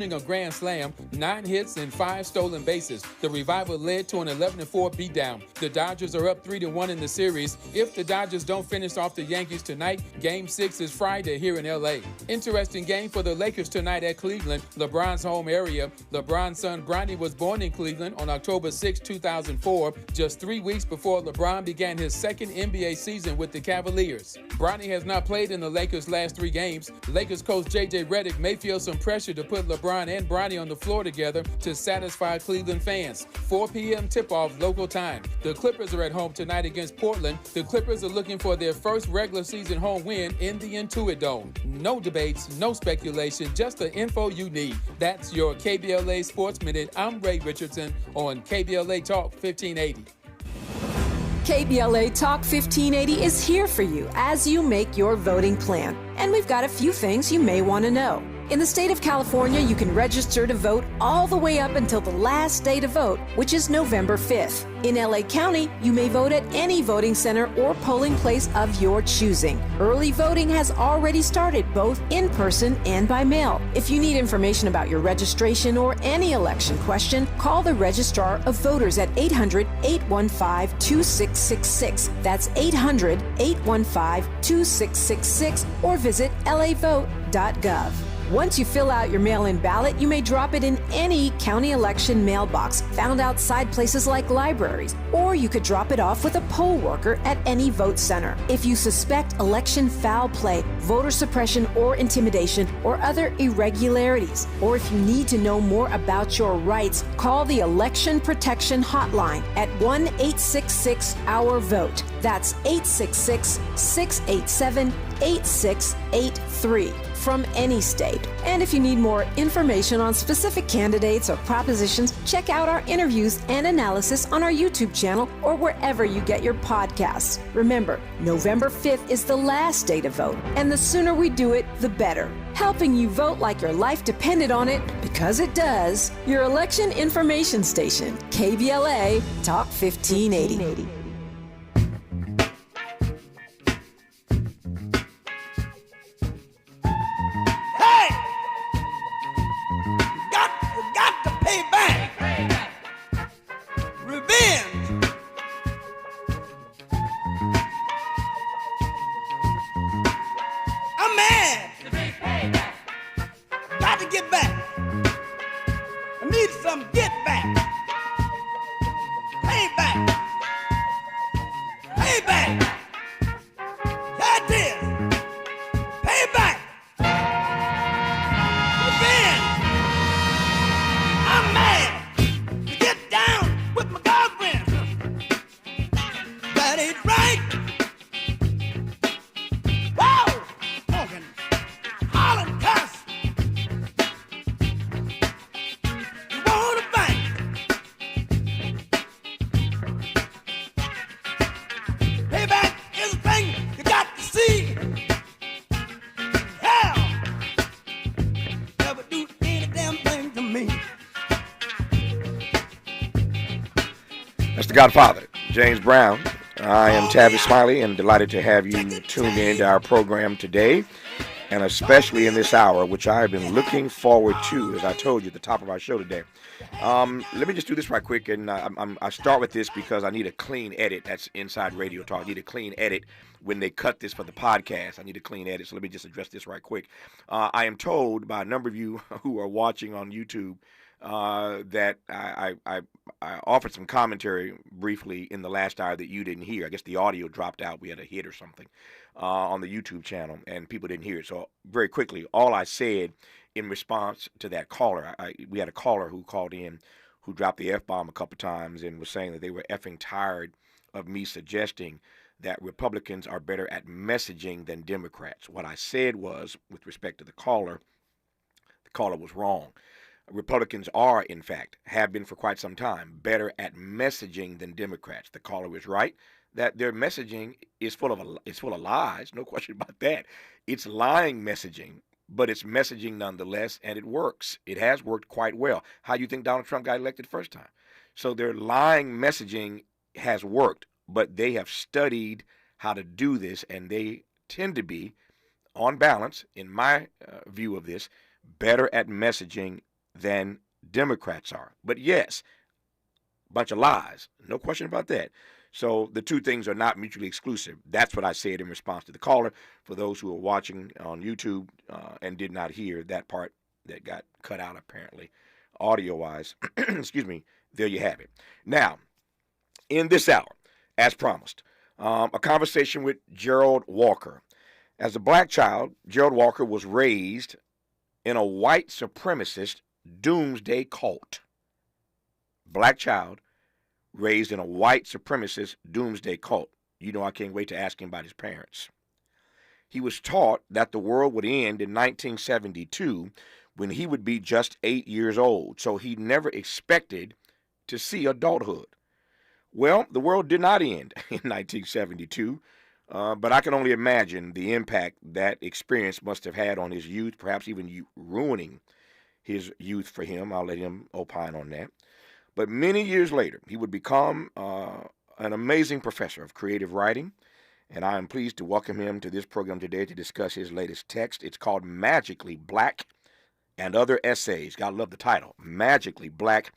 a grand slam, 9 hits, and 5 stolen bases. The revival led to an 11-4 beatdown. The Dodgers are up 3-1 in the series. If the Dodgers don't finish off the Yankees tonight, Game 6 is Friday here in L.A. Interesting game for the Lakers tonight at Cleveland, LeBron's home area. LeBron's son Bronny was born in Cleveland on October 6, 2004, just 3 weeks before LeBron began his second NBA season with the Cavaliers. Bronny has not played in the Lakers' last 3 games. Lakers coach J.J. Redick may feel some pressure to put LeBron and Bronny on the floor together to satisfy Cleveland fans. 4 p.m. tip-off local time. The Clippers are at home tonight against Portland. The Clippers are looking for their first regular season home win in the Intuit Dome. No debates, no speculation, just the info you need. That's your KBLA Sports Minute. I'm Ray Richardson on KBLA Talk 1580. KBLA Talk 1580 is here for you as you make your voting plan. And we've got a few things you may want to know. In the state of California, you can register to vote all the way up until the last day to vote, which is November 5th. In LA County, you may vote at any voting center or polling place of your choosing. Early voting has already started, both in person and by mail. If you need information about your registration or any election question, call the Registrar of Voters at 800-815-2666. That's 800-815-2666, or visit lavote.gov. Once you fill out your mail-in ballot, you may drop it in any county election mailbox found outside places like libraries, or you could drop it off with a poll worker at any vote center. If you suspect election foul play, voter suppression or intimidation, or other irregularities, or if you need to know more about your rights, call the Election Protection Hotline at 1-866-OUR-VOTE. That's 866-687-8683. From any state. And if you need more information on specific candidates or propositions, check out our interviews and analysis on our YouTube channel or wherever you get your podcasts. Remember, November 5th is the last day to vote, and the sooner we do it, the better. Helping you vote like your life depended on it, because it does. Your election information station, KBLA Talk 1580. The Godfather, James Brown. I am Tavis, Smiley, and delighted to have you tuned in to our program today, and especially in this hour, which I have been looking forward to, as I told you at the top of our show today. Let me just do this right quick, and I start with this because I need a clean edit. That's Inside Radio Talk. I need a clean edit when they cut this for the podcast. I need a clean edit, so let me just address this right quick. I am told by a number of you who are watching on YouTube that I offered some commentary briefly in the last hour that you didn't hear. I guess the audio dropped out. We had a hit or something on the YouTube channel, and people didn't hear it. So very quickly, all I said in response to that caller, we had a caller who called in who dropped the F-bomb a couple times and was saying that they were effing tired of me suggesting that Republicans are better at messaging than Democrats. What I said was, with respect to the caller was wrong. Republicans are, in fact, have been for quite some time, better at messaging than Democrats. The caller was right that their messaging is full of lies, no question about that. It's lying messaging, but it's messaging nonetheless, and it works. It has worked quite well. How do you think Donald Trump got elected first time? So their lying messaging has worked, but they have studied how to do this, and they tend to be, on balance, in my view of this, better at messaging than Democrats are. But yes, a bunch of lies, no question about that. So the two things are not mutually exclusive. That's what I said in response to the caller. For those who are watching on YouTube and did not hear that part that got cut out apparently, audio-wise, excuse me, there you have it. Now, in this hour, as promised, a conversation with Gerald Walker. As a black child, Gerald Walker was raised in a white supremacist doomsday cult. Black child raised in a white supremacist doomsday cult. You know, I can't wait to ask him about his parents. He was taught that the world would end in 1972 when he would be just 8 years old, so he never expected to see adulthood. Well, the world did not end in 1972, but I can only imagine the impact that experience must have had on his youth, perhaps even ruining his youth for him. I'll let him opine on that. But many years later, he would become an amazing professor of creative writing, and I am pleased to welcome him to this program today to discuss his latest text. It's called Magically Black and Other Essays. Gotta love the title, Magically Black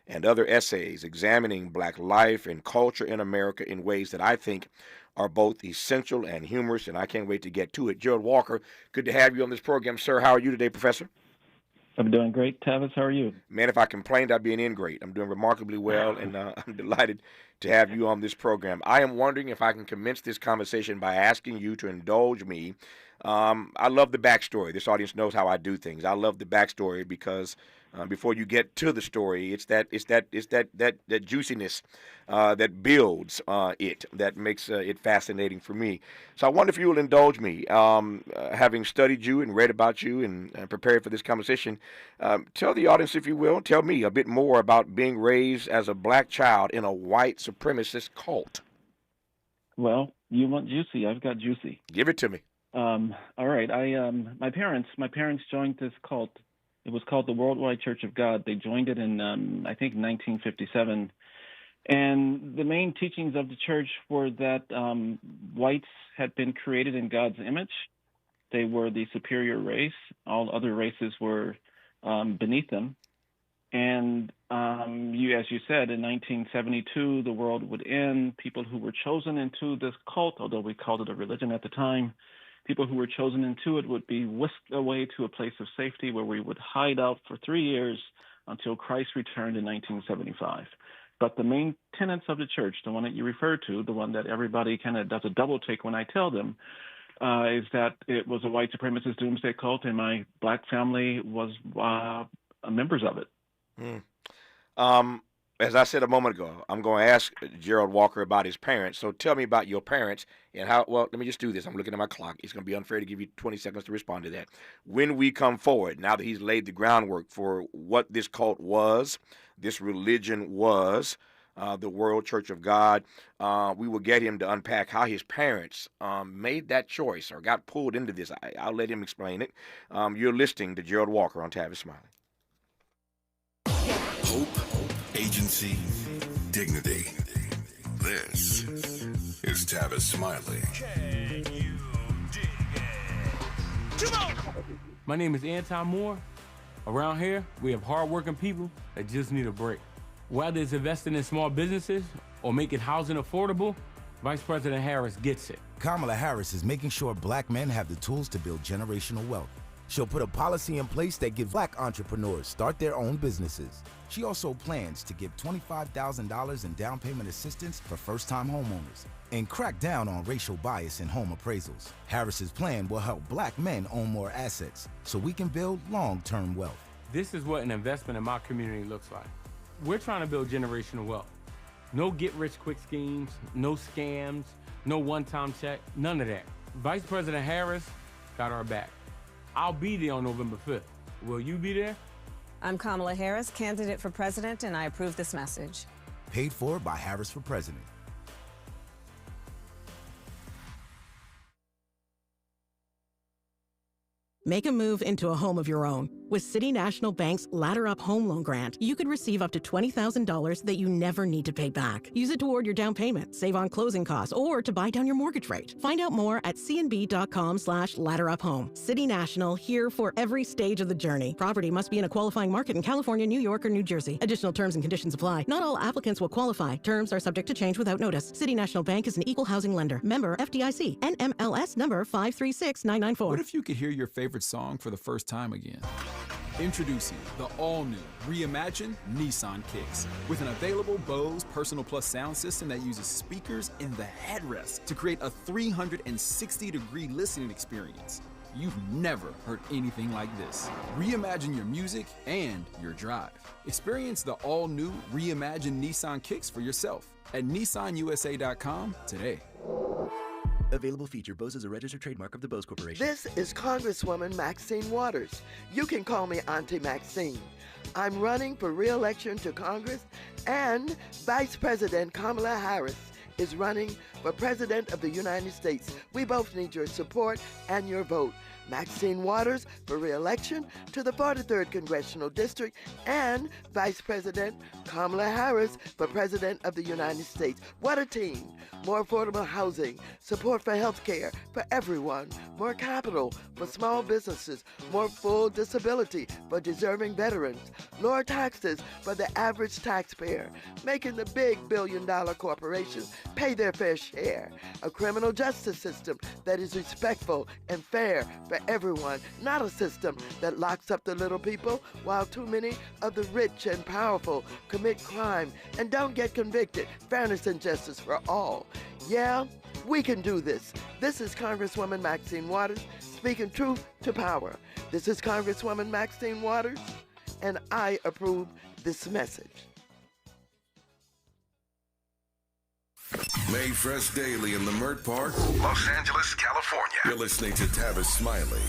and Other Essays, examining black life and culture in America in ways that I think are both essential and humorous, and I can't wait to get to it. Gerald Walker, good to have you on this program, sir. How are you today, Professor? I'm doing great. Tavis, how are you? Man, if I complained, I'd be an ingrate. I'm doing remarkably well, and I'm delighted to have you on this program. I am wondering if I can commence this conversation by asking you to indulge me. I love the backstory. This audience knows how I do things. I love the backstory because before you get to the story, it's that juiciness that builds it, that makes it fascinating for me. So I wonder if you will indulge me, having studied you and read about you and prepared for this conversation. Tell the audience, if you will, tell me a bit more about being raised as a black child in a white supremacist cult. Well, you want juicy? I've got juicy. Give it to me. All right. My parents joined this cult. It was called the Worldwide Church of God. They joined it in, I think, 1957. And the main teachings of the church were that whites had been created in God's image. They were the superior race. All other races were beneath them. And as you said, in 1972, the world would end. People who were chosen into this cult, although we called it a religion at the time, people who were chosen into it would be whisked away to a place of safety where we would hide out for 3 years until Christ returned in 1975. But the main tenets of the church, the one that you referred to, the one that everybody kind of does a double take when I tell them, is that it was a white supremacist doomsday cult, and my black family was members of it. As I said a moment ago, I'm going to ask Gerald Walker about his parents. So tell me about your parents and how, well, let me just do this. I'm looking at my clock. It's going to be unfair to give you 20 seconds to respond to that. When we come forward, now that he's laid the groundwork for what this cult was, this religion was, the World Church of God, we will get him to unpack how his parents made that choice or got pulled into this. I'll let him explain it. You're listening to Gerald Walker on Tavis Smiley. Hope, agency, dignity. This is Tavis Smiley. Can you dig it? Come on! My name is Anton Moore. Around here, we have hardworking people that just need a break. Whether it's investing in small businesses or making housing affordable, Vice President Harris gets it. Kamala Harris is making sure black men have the tools to build generational wealth. She'll put a policy in place that gives black entrepreneurs start their own businesses. She also plans to give $25,000 in down payment assistance for first-time homeowners and crack down on racial bias in home appraisals. Harris's plan will help black men own more assets so we can build long-term wealth. This is what an investment in my community looks like. We're trying to build generational wealth. No get-rich-quick schemes, no scams, no one-time check, none of that. Vice President Harris got our back. I'll be there on November 5th. Will you be there? I'm Kamala Harris, candidate for president, and I approve this message. Paid for by Harris for President. Make a move into a home of your own. With City National Bank's Ladder Up Home Loan Grant, you could receive up to $20,000 that you never need to pay back. Use it toward your down payment, save on closing costs, or to buy down your mortgage rate. Find out more at cnb.com/ladderuphome. City National, here for every stage of the journey. Property must be in a qualifying market in California, New York, or New Jersey. Additional terms and conditions apply. Not all applicants will qualify. Terms are subject to change without notice. City National Bank is an equal housing lender. Member FDIC. NMLS number 536994. What if you could hear your favorite song for the first time again? Introducing the all-new, reimagined Nissan Kicks. With an available Bose Personal Plus sound system that uses speakers in the headrest to create a 360-degree listening experience. You've never heard anything like this. Reimagine your music and your drive. Experience the all-new, reimagined Nissan Kicks for yourself at nissanusa.com today. Available feature. Bose is a registered trademark of the Bose Corporation. This is Congresswoman Maxine Waters. You can call me Auntie Maxine. I'm running for re-election to Congress, and Vice President Kamala Harris is running for President of the United States. We both need your support and your vote. Maxine Waters for re-election to the 43rd Congressional District, and Vice President Kamala Harris for President of the United States. What a team. More affordable housing, support for health care for everyone, more capital for small businesses, more full disability for deserving veterans, lower taxes for the average taxpayer, making the big billion-dollar corporations pay their fair share, a criminal justice system that is respectful and fair for everyone, not a system that locks up the little people while too many of the rich and powerful commit crime and don't get convicted. Fairness and justice for all. Yeah, we can do this. This is Congresswoman Maxine Waters speaking truth to power. This is Congresswoman Maxine Waters, and I approve this message. Made fresh daily in Leimert Park, Los Angeles, California. You're listening to Tavis Smiley.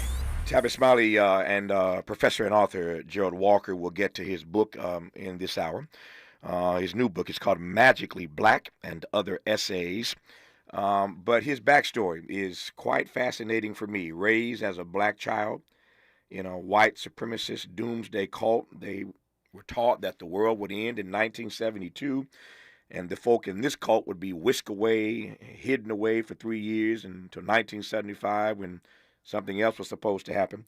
Tavis Smiley and professor and author Gerald Walker will get to his book in this hour. His new book is called Magically Black and Other Essays. But his backstory is quite fascinating for me. Raised as a black child in a white supremacist doomsday cult, they were taught that the world would end in 1972. And the folk in this cult would be whisked away, hidden away for 3 years until 1975 when something else was supposed to happen.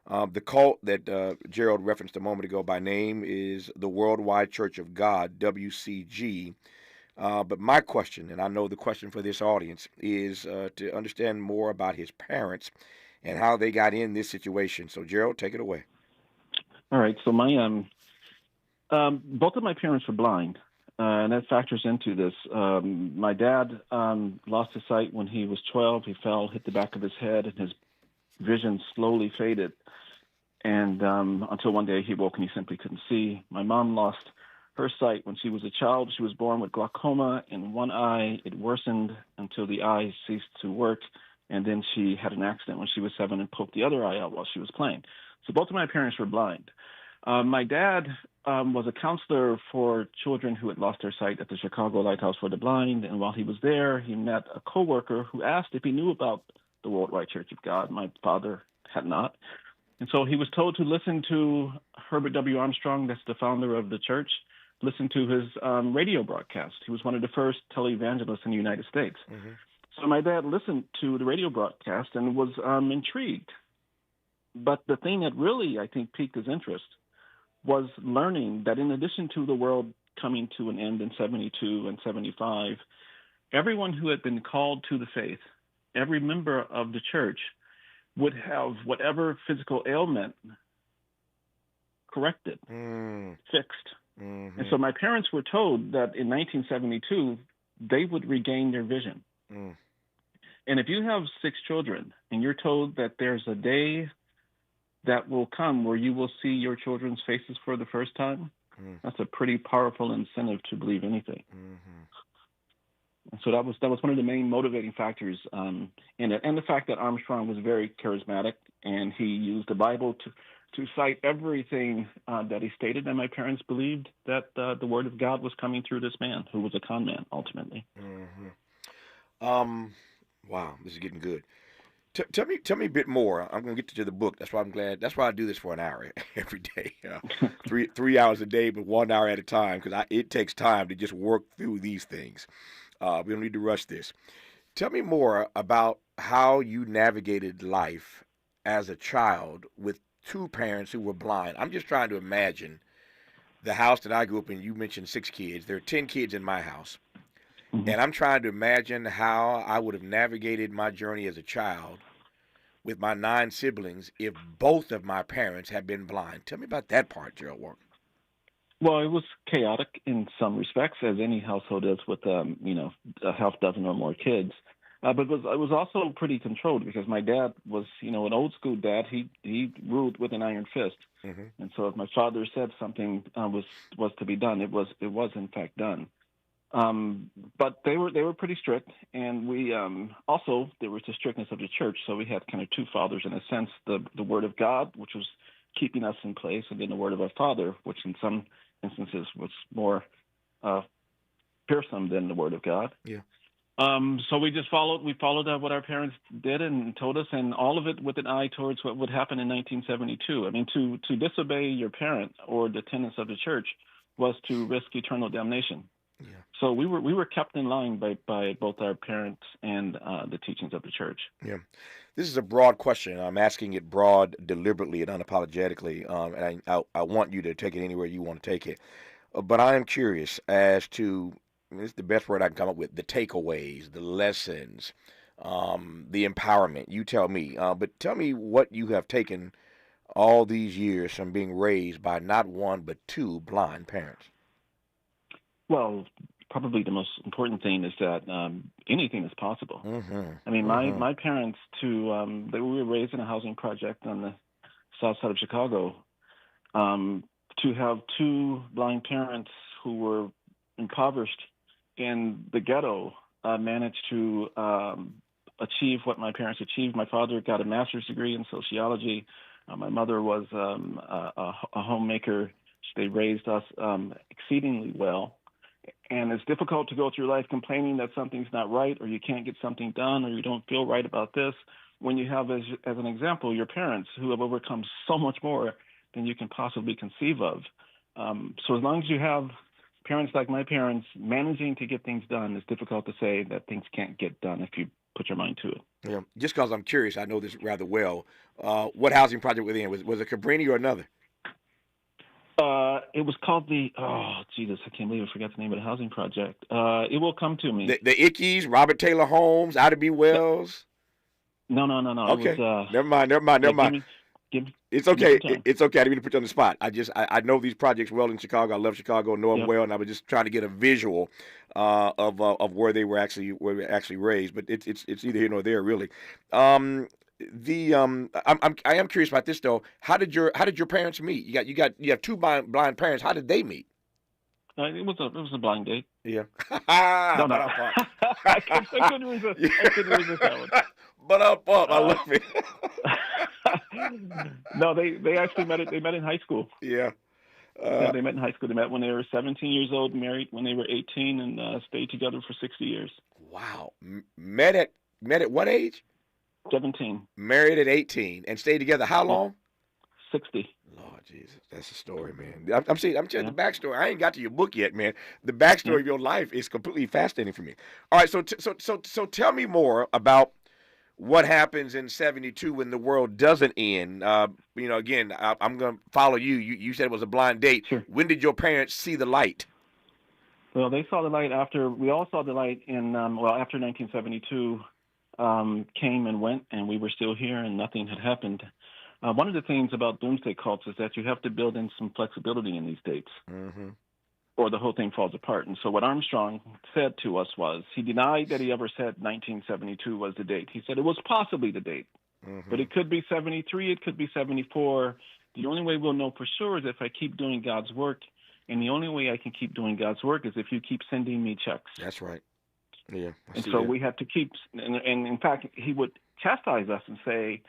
The cult that Gerald referenced a moment ago by name is the Worldwide Church of God, WCG. But my question, and I know the question for this audience, is to understand more about his parents and how they got in this situation. So, Gerald, take it away. All right. So my both of my parents were blind. And that factors into this. My dad lost his sight when he was 12. He fell, hit the back of his head, and his vision slowly faded. And until one day he woke and he simply couldn't see. My mom lost her sight when she was a child. She was born with glaucoma in one eye. It worsened until the eye ceased to work. And then she had an accident when she was 7 and poked the other eye out while she was playing. So both of my parents were blind. My dad was a counselor for children who had lost their sight at the Chicago Lighthouse for the Blind. And while he was there, he met a coworker who asked if he knew about the Worldwide Church of God. My father had not. And so he was told to listen to Herbert W. Armstrong, that's the founder of the church, listen to his radio broadcast. He was one of the first televangelists in the United States. Mm-hmm. So my dad listened to the radio broadcast and was intrigued. But the thing that really, I think, piqued his interest was learning that in addition to the world coming to an end in 72 and 75, everyone who had been called to the faith, every member of the church, would have whatever physical ailment corrected, fixed. Mm-hmm. And so my parents were told that in 1972, they would regain their vision. Mm. And if you have 6 children and you're told that there's a day that will come where you will see your children's faces for the first time, that's a pretty powerful incentive to believe anything. Mm-hmm. And so that was one of the main motivating factors in it, and the fact that Armstrong was very charismatic and he used the Bible to cite everything that he stated. And my parents believed that the word of God was coming through this man who was a con man ultimately. Mm-hmm. Wow, this is getting good. Tell me a bit more. I'm going to get to the book. That's why I'm glad. That's why I do this for an hour every day. 3 hours a day, but 1 hour at a time, because it takes time to just work through these things. We don't need to rush this. Tell me more about how you navigated life as a child with two parents who were blind. I'm just trying to imagine the house that I grew up in. You mentioned 6 kids. There are 10 kids in my house. And I'm trying to imagine how I would have navigated my journey as a child with my 9 siblings if both of my parents had been blind. Tell me about that part, Gerald Walker. Well, it was chaotic in some respects, as any household is with, a half dozen or more kids. But it was also pretty controlled because my dad was, an old school dad. He ruled with an iron fist. And so if my father said something was to be done, it was in fact done. But they were pretty strict, and we also there was the strictness of the church. So we had kind of two fathers in a sense: the Word of God, which was keeping us in place, and then the Word of our Father, which in some instances was more fearsome than the Word of God. Yeah. So we just followed what our parents did and told us, and all of it with an eye towards what would happen in 1972. I mean, to disobey your parent or the tenets of the church was to risk eternal damnation. Yeah. So we were kept in line by both our parents and the teachings of the church. Yeah. This is a broad question. I'm asking it broad, deliberately, and unapologetically, and I want you to take it anywhere you want to take it. But I am curious as to, this is the best word I can come up with, the takeaways, the lessons, the empowerment. You tell me. But tell me what you have taken all these years from being raised by not one but two blind parents. Well, probably the most important thing is that anything is possible. I mean, my parents, we were raised in a housing project on the south side of Chicago. To have two blind parents who were impoverished in the ghetto managed to achieve what my parents achieved. My father got a master's degree in sociology. My mother was a homemaker. They raised us exceedingly well. And it's difficult to go through life complaining that something's not right, or you can't get something done, or you don't feel right about this, when you have, as an example, your parents who have overcome so much more than you can possibly conceive of. So as long as you have parents like my parents managing to get things done, it's difficult to say that things can't get done if you put your mind to it. Yeah. Just because I'm curious, I know this rather well. What housing project were they in? Was it Cabrini or another? It was called I can't believe I forgot the name of the housing project. It will come to me. The Ickeys, Robert Taylor Holmes, Ida B. Wells? No. Okay. It was, Never mind. It's okay. It's okay. I didn't mean to put you on the spot. I know these projects well in Chicago. I love Chicago, know them well, and I was just trying to get a visual of where they were actually raised. But it's neither here nor there really. I am curious about this though. How did your parents meet? You have two blind parents. How did they meet? It was a blind date. Yeah. No. I couldn't resist that one. But up, I love it. No, they actually met. They met in high school. Yeah. They met in high school. They met when they were 17 years old, married when they were 18, and stayed together for 60 years. Wow. Met at what age? 17. Married at 18 and stayed together how long? 60. Lord Jesus, that's a story, man. I'm telling you the backstory. I ain't got to your book yet, man. The backstory of your life is completely fascinating for me. All right, so tell me more about what happens in 72 when the world doesn't end. Again, I'm going to follow you. You said it was a blind date. Sure. When did your parents see the light? Well, they saw the light after we all saw the light after 1972 came and went, and we were still here, and nothing had happened. One of the things about doomsday cults is that you have to build in some flexibility in these dates, or the whole thing falls apart. And so what Armstrong said to us was, he denied that he ever said 1972 was the date. He said it was possibly the date, but it could be 73, it could be 74. The only way we'll know for sure is if I keep doing God's work, and the only way I can keep doing God's work is if you keep sending me checks. That's right. Yeah. And so we had to keep, and in fact, he would chastise us and say,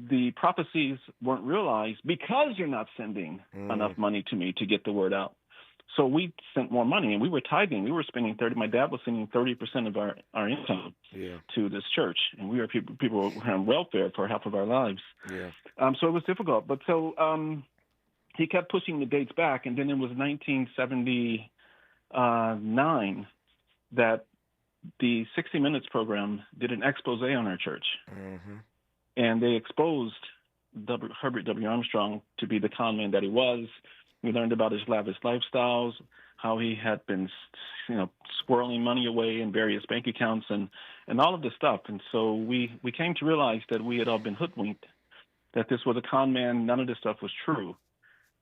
the prophecies weren't realized because you're not sending enough money to me to get the word out. So we sent more money, and we were tithing. We were spending 30. My dad was sending 30% of our income to this church, and we were people who were on welfare for half of our lives. Yeah. So it was difficult. But so he kept pushing the dates back, and then it was 1979 that the 60 Minutes program did an expose on our church, and they exposed Herbert W. Armstrong to be the con man that he was. We learned about his lavish lifestyles, how he had been, squirreling money away in various bank accounts, and all of this stuff. And so we came to realize that we had all been hoodwinked, that this was a con man. None of this stuff was true.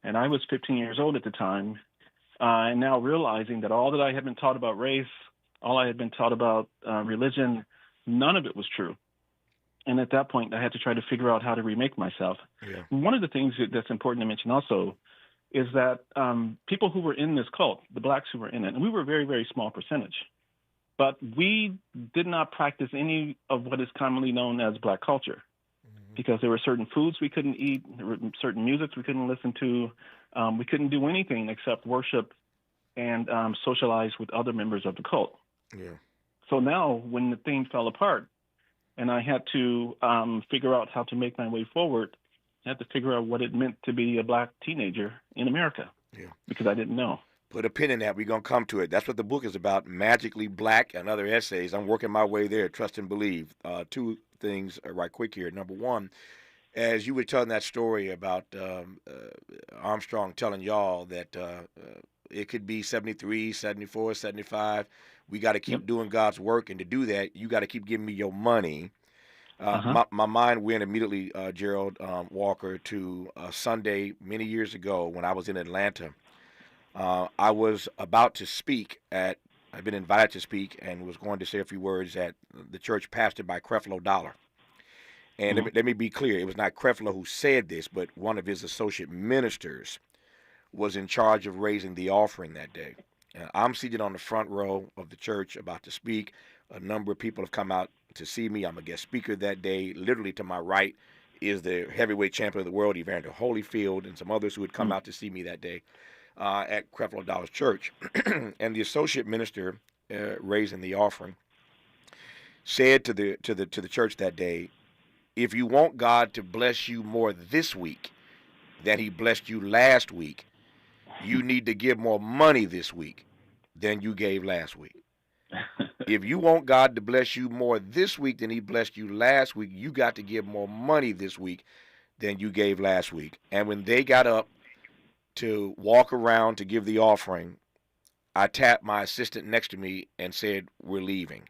And I was 15 years old at the time, and now realizing that all that I had been taught about race, all I had been taught about religion, none of it was true. And at that point, I had to try to figure out how to remake myself. Yeah. One of the things that's important to mention also is that people who were in this cult, the blacks who were in it, and we were a very, very small percentage, but we did not practice any of what is commonly known as black culture, because there were certain foods we couldn't eat, there were certain musics we couldn't listen to, we couldn't do anything except worship and socialize with other members of the cult. Yeah. So now when the thing fell apart and I had to figure out how to make my way forward, I had to figure out what it meant to be a black teenager in America, because I didn't know. Put a pin in that. We're going to come to it. That's what the book is about, Magically Black and Other Essays. I'm working my way there, Trust and Believe. Two things right quick here. Number one, as you were telling that story about Armstrong telling y'all that it could be 73, 74, 75. We got to keep doing God's work, and to do that, you got to keep giving me your money. My mind went immediately, Gerald Walker, to Sunday many years ago when I was in Atlanta. I was about to speak I'd been invited to speak and was going to say a few words at the church pastored by Creflo Dollar. And let me be clear, it was not Creflo who said this, but one of his associate ministers was in charge of raising the offering that day. I'm seated on the front row of the church about to speak. A number of people have come out to see me. I'm a guest speaker that day. Literally to my right is the heavyweight champion of the world, Evander Holyfield, and some others who had come out to see me that day at Creflo Dollar's church. And the associate minister raising the offering said to the church that day, if you want God to bless you more this week than he blessed you last week, you need to give more money this week than you gave last week. If you want God to bless you more this week than he blessed you last week, you got to give more money this week than you gave last week. And when they got up to walk around to give the offering, I tapped my assistant next to me and said, we're leaving.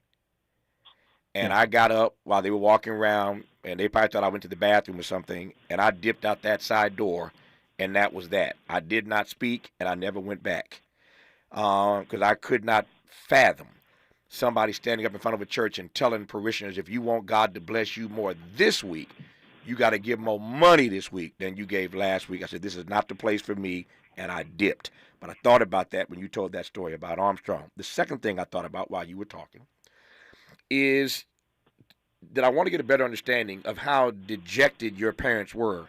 And I got up while they were walking around, and they probably thought I went to the bathroom or something, and I dipped out that side door, and that was that. I did not speak, and I never went back because I could not fathom somebody standing up in front of a church and telling parishioners, if you want God to bless you more this week, you got to give more money this week than you gave last week. I said, this is not the place for me, and I dipped. But I thought about that when you told that story about Armstrong. The second thing I thought about while you were talking is that I want to get a better understanding of how dejected your parents were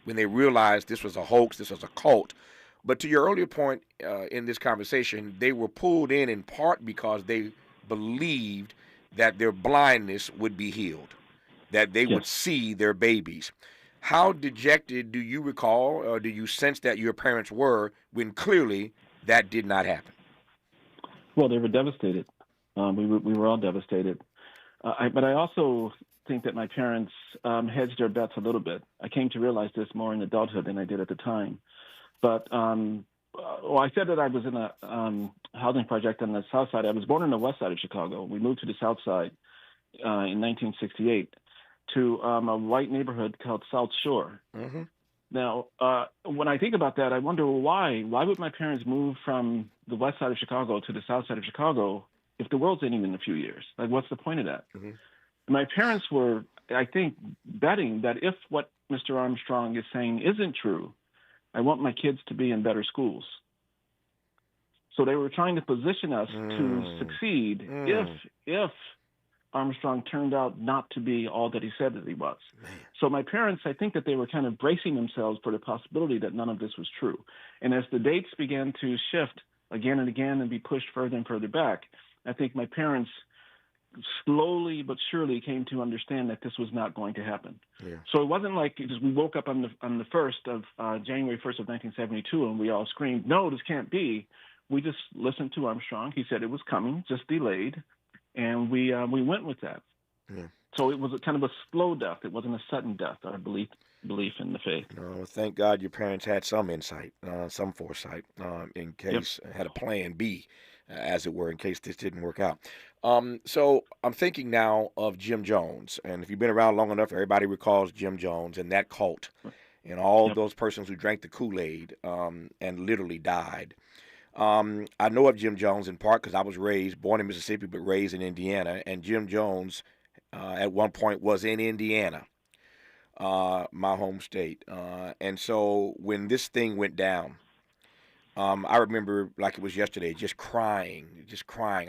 when they realized this was a hoax, this was a cult. But to your earlier point in this conversation, they were pulled in part because they believed that their blindness would be healed, that they would see their babies. How dejected do you recall, or do you sense that your parents were when clearly that did not happen? Well, they were devastated. We were all devastated. But I also think that my parents hedged their bets a little bit. I came to realize this more in adulthood than I did at the time. But I said that I was in a housing project on the south side. I was born on the west side of Chicago. We moved to the south side in 1968 to a white neighborhood called South Shore. Mm-hmm. Now, when I think about that, I wonder why. Why would my parents move from the west side of Chicago to the south side of Chicago if the world's ending in a few years? Like, what's the point of that? Mm-hmm. My parents were, I think, betting that if what Mr. Armstrong is saying isn't true, I want my kids to be in better schools. So they were trying to position us to succeed if Armstrong turned out not to be all that he said that he was. So my parents, I think that they were kind of bracing themselves for the possibility that none of this was true. And as the dates began to shift again and again and be pushed further and further back, I think my parents slowly but surely came to understand that this was not going to happen. Yeah. So it wasn't like we woke up on the 1st of January 1st of 1972 and we all screamed, "No, this can't be." We just listened to Armstrong. He said it was coming, just delayed, and we went with that. Yeah. So it was a kind of a slow death. It wasn't a sudden death. Our belief in the faith. Thank God your parents had some insight, some foresight, in case had a plan B, as it were, in case this didn't work out. So I'm thinking now of Jim Jones, and if you've been around long enough, everybody recalls Jim Jones and that cult, and all those persons who drank the Kool-Aid and literally died. I know of Jim Jones in part because I was born in Mississippi, but raised in Indiana, and Jim Jones at one point was in Indiana, my home state. And so when this thing went down, I remember like it was yesterday, just crying.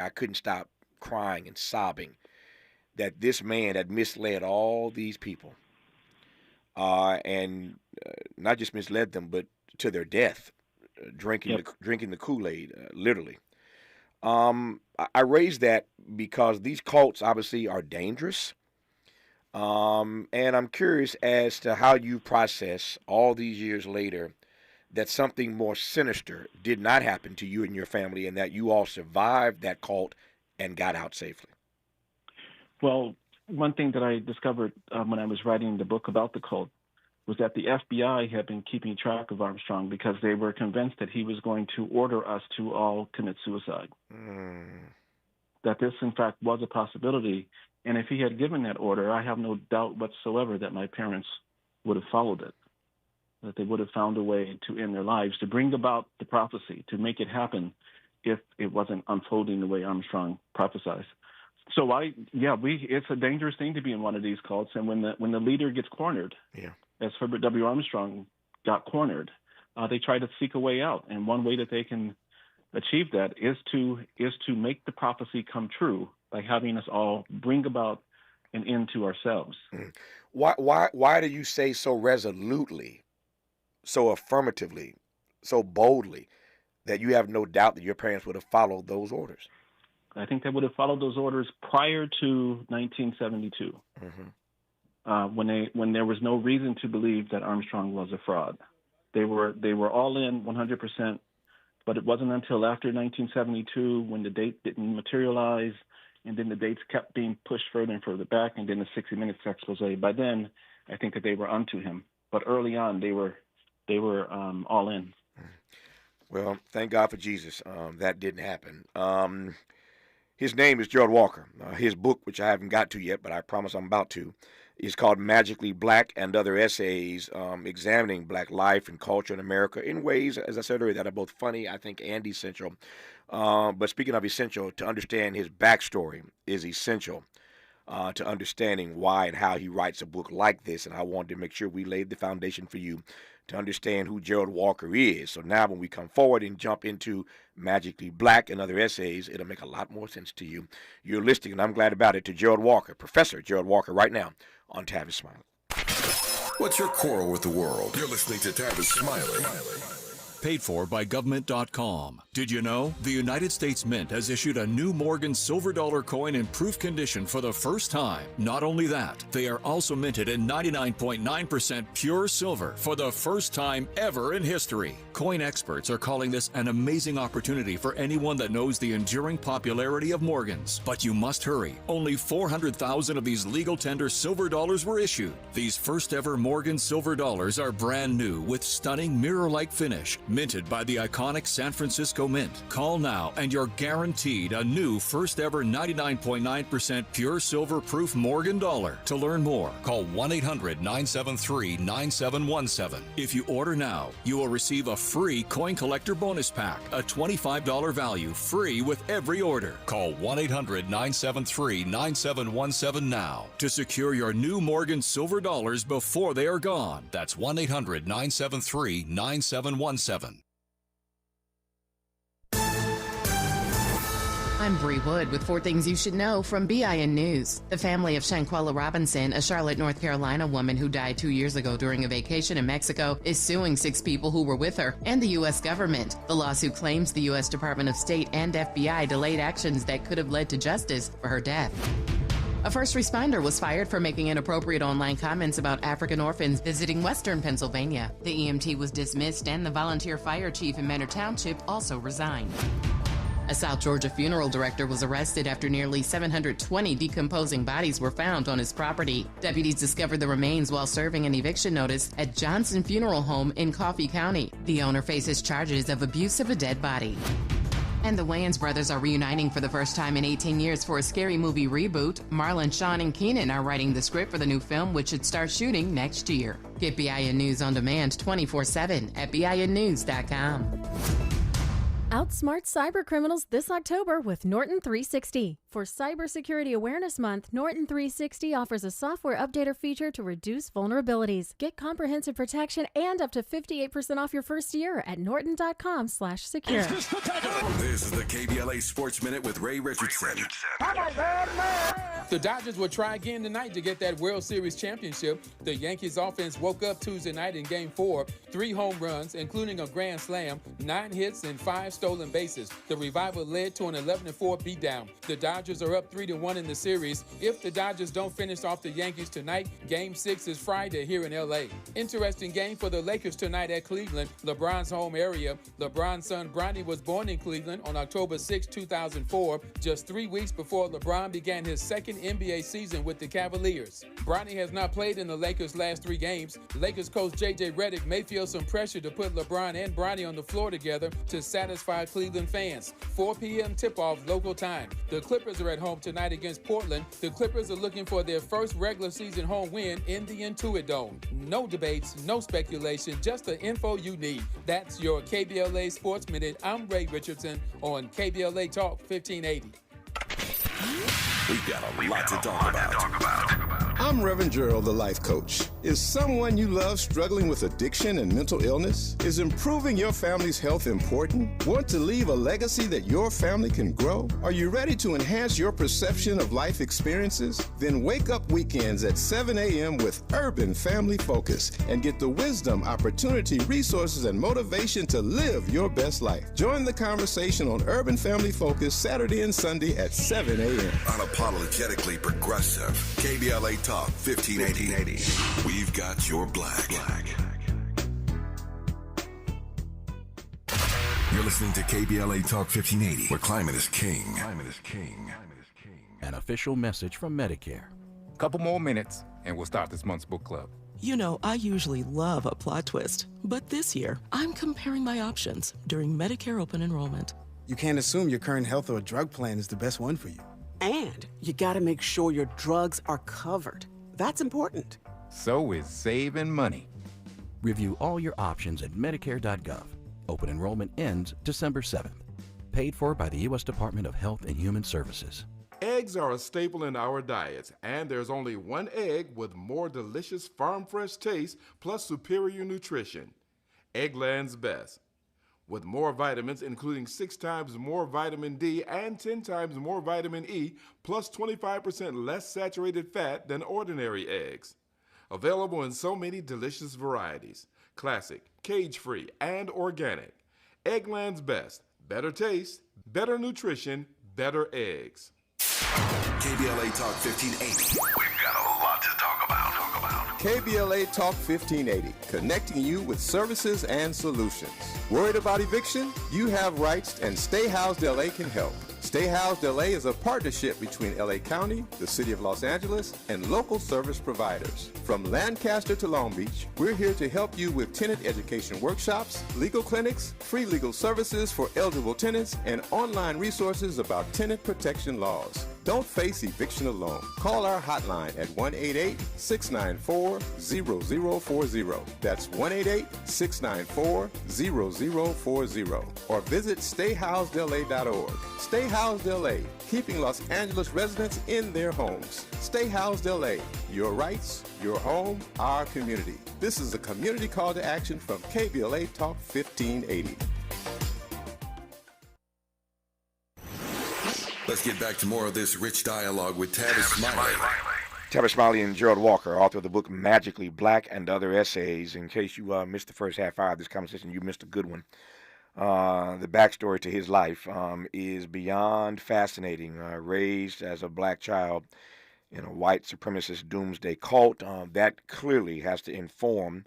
I couldn't stop crying and sobbing that this man had misled all these people, and not just misled them, but to their death, drinking the Kool-Aid, literally. I raise that because these cults obviously are dangerous, and I'm curious as to how you process all these years later that something more sinister did not happen to you and your family, and that you all survived that cult and got out safely. Well, one thing that I discovered when I was writing the book about the cult was that the FBI had been keeping track of Armstrong because they were convinced that he was going to order us to all commit suicide. That this, in fact, was a possibility. And if he had given that order, I have no doubt whatsoever that my parents would have followed it, that they would have found a way to end their lives, to bring about the prophecy, to make it happen if it wasn't unfolding the way Armstrong prophesied. So it's a dangerous thing to be in one of these cults. And when the leader gets cornered, as Herbert W. Armstrong got cornered, they try to seek a way out. And one way that they can achieve that is to make the prophecy come true by having us all bring about an end to ourselves. Why do you say so resolutely, so affirmatively, so boldly, that you have no doubt that your parents would have followed those orders? I think they would have followed those orders prior to 1972, when there was no reason to believe that Armstrong was a fraud. They were all in 100%, but it wasn't until after 1972 when the date didn't materialize, and then the dates kept being pushed further and further back, and then the 60 Minutes expose. By then, I think that they were onto him. But early on, they were all in. Well, thank God for Jesus. That didn't happen. His name is Gerald Walker. His book, which I haven't got to yet, but I promise I'm about to, is called Magically Black and Other Essays, examining Black life and culture in America in ways, as I said earlier, that are both funny, I think, and essential. But speaking of essential, to understand his backstory is essential to understanding why and how he writes a book like this. And I wanted to make sure we laid the foundation for you to understand who Gerald Walker is. So now when we come forward and jump into Magically Black and Other Essays, it'll make a lot more sense to you. You're listening, and I'm glad about it, to Gerald Walker, Professor Gerald Walker, right now on Tavis Smiley. What's your quarrel with the world? You're listening to Tavis Smiley. Paid for by government.com. Did you know the United States Mint has issued a new Morgan silver dollar coin in proof condition for the first time? Not only that, they are also minted in 99.9% pure silver for the first time ever in history. Coin experts are calling this an amazing opportunity for anyone that knows the enduring popularity of Morgans. But you must hurry. Only 400,000 of these legal tender silver dollars were issued. These first ever Morgan silver dollars are brand new with stunning mirror-like finish, minted by the iconic San Francisco Mint. Call now and you're guaranteed a new first ever 99.9% pure silver proof Morgan dollar. To learn more, call 1-800-973-9717. If you order now, you will receive a free coin collector bonus pack, a $25 value, free with every order. Call 1-800-973-9717 now to secure your new Morgan silver dollars before they are gone. That's 1-800-973-9717. I'm Bree Wood with 4 things you should know from BIN News. The family of Shanquella Robinson, a Charlotte, North Carolina woman who died 2 years ago during a vacation in Mexico, is suing 6 people who were with her and the U.S. government. The lawsuit claims the U.S. Department of State and FBI delayed actions that could have led to justice for her death. A first responder was fired for making inappropriate online comments about African orphans visiting Western Pennsylvania. The EMT was dismissed and the volunteer fire chief in Menor Township also resigned. A South Georgia funeral director was arrested after nearly 720 decomposing bodies were found on his property. Deputies discovered the remains while serving an eviction notice at Johnson Funeral Home in Coffee County. The owner faces charges of abuse of a dead body. And the Wayans brothers are reuniting for the first time in 18 years for a Scary Movie reboot. Marlon, Sean, and Keenan are writing the script for the new film, which should start shooting next year. Get BIN News on demand 24/7 at BINnews.com. Outsmart cyber criminals this October with Norton 360. For Cybersecurity Awareness Month, Norton 360 offers a software updater feature to reduce vulnerabilities. Get comprehensive protection and up to 58% off your first year at norton.com/secure. This is the KBLA Sports Minute with Ray Richardson. The Dodgers will try again tonight to get that World Series championship. The Yankees offense woke up Tuesday night in Game 4, 3 home runs, including a grand slam, 9 hits, and 5 stolen bases. The revival led to an 11-4 beatdown. The Dodgers are up 3-1 in the series. If the Dodgers don't finish off the Yankees tonight, Game 6 is Friday here in LA. Interesting game for the Lakers tonight at Cleveland, LeBron's home area. LeBron's son Bronny was born in Cleveland on October 6, 2004, just 3 weeks before LeBron began his second NBA season with the Cavaliers. Bronny has not played in the Lakers' last 3 games. Lakers coach J.J. Redick may feel some pressure to put LeBron and Bronny on the floor together to satisfy Cleveland fans. 4 p.m. tip-off local time. The Clippers are at home tonight against Portland. The Clippers are looking for their first regular season home win in the Intuit Dome. No debates, no speculation, just the info you need. That's your KBLA Sports Minute. I'm Ray Richardson on KBLA Talk 1580. We've got a lot to talk about. I'm Reverend Gerald, the life coach. Is someone you love struggling with addiction and mental illness? Is improving your family's health important? Want to leave a legacy that your family can grow? Are you ready to enhance your perception of life experiences? Then wake up weekends at 7 a.m. with Urban Family Focus and get the wisdom, opportunity, resources, and motivation to live your best life. Join the conversation on Urban Family Focus Saturday and Sunday at 7 a.m. Unapologetically progressive. KBLA Talk 1580. We've got your black. You're listening to KBLA Talk 1580, where climate is king. An official message from Medicare. Couple more minutes, and we'll start this month's book club. You know, I usually love a plot twist, but this year, I'm comparing my options during Medicare open enrollment. You can't assume your current health or drug plan is the best one for you. And you gotta make sure your drugs are covered. That's important. So is saving money. Review all your options at Medicare.gov. Open enrollment ends December 7th. Paid for by the U.S. Department of Health and Human Services. Eggs are a staple in our diets, and there's only one egg with more delicious farm fresh taste plus superior nutrition. Eggland's Best. With more vitamins, including 6 times more vitamin D and 10 times more vitamin E, plus 25% less saturated fat than ordinary eggs. Available in so many delicious varieties. Classic, cage-free, and organic. Eggland's Best. Better taste, better nutrition, better eggs. KBLA Talk 1580. We've got a lot to talk about. KBLA Talk 1580, connecting you with services and solutions. Worried about eviction? You have rights, and Stay Housed LA can help. Stay Housed LA is a partnership between LA County, the City of Los Angeles, and local service providers. From Lancaster to Long Beach, we're here to help you with tenant education workshops, legal clinics, free legal services for eligible tenants, and online resources about tenant protection laws. Don't face eviction alone. Call our hotline at 1-888-694-0040. That's 1-888-694-0040. Or visit stayhousedla.org. Stay Housed LA, keeping Los Angeles residents in their homes. Stay Housed LA, your rights, your home, our community. This is a community call to action from KBLA Talk 1580. Let's get back to more of this rich dialogue with Tavis Smiley. Tavis Smiley and Gerald Walker, author of the book Magically Black and Other Essays. In case you missed the first half hour of this conversation, you missed a good one. The backstory to his life is beyond fascinating. Raised as a black child in a white supremacist doomsday cult, that clearly has to inform